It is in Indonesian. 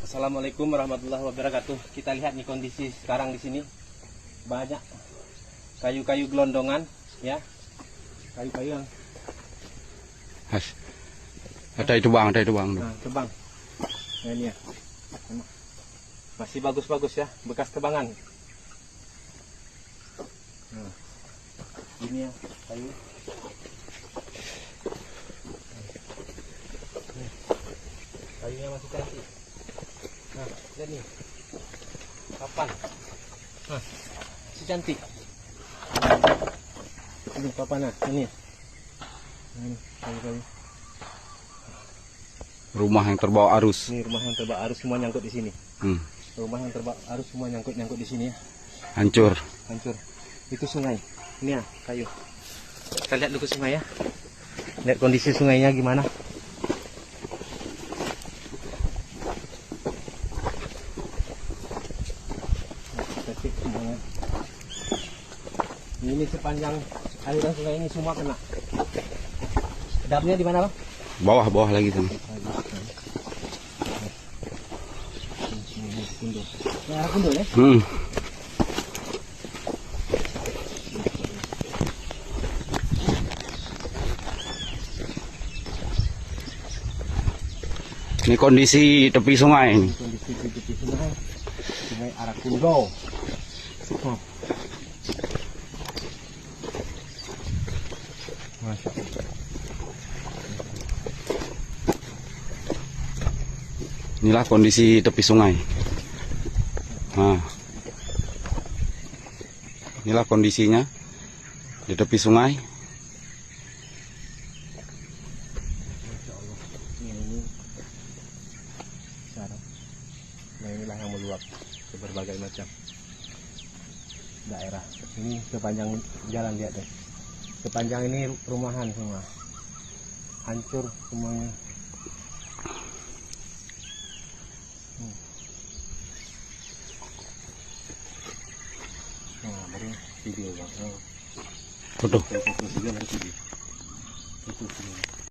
Assalamualaikum warahmatullahi wabarakatuh. Kita lihat nih kondisi sekarang di sini. Banyak kayu-kayu gelondongan, ya. Kayu-kayu yang ada itu bang. nah, tebang. Nah, ini ya. Masih bagus-bagus ya, bekas tebangan. Nah, ini ya kayu. Kayunya masih cantik. Nah, lihat nih. Papan. Nah, masih cantik. Ini papan, nah, ini. Nah, ini kayu-kayu. Rumah yang terbawa arus. Ini rumah yang terbawa arus semua nyangkut di sini. Rumah yang terbawa arus semua nyangkut di sini ya. Hancur. Itu sungai. Ini ya kayu. Kita lihat dulu sungai ya. Lihat kondisi sungainya gimana. Kita cek semuanya. Ini sepanjang aliran sungai ini semua kena. Damnya di mana, Bang? Bawah lagi kan. Ini arah Kundo ya? Ini kondisi tepi sungai ini. Kondisi tepi sungai. Sungai arah Kundo. Masya Allah. Inilah kondisi tepi sungai. Nah, inilah kondisinya di tepi sungai. Masya Allah. Ini sekarang. Nah, inilah yang meluap ke berbagai macam daerah. Ini sepanjang jalan, lihat deh. Sepanjang ini rumahan semua. Hancur semuanya. Nah, baru video, Bang. Foto. Foto juga nanti video. Itu video.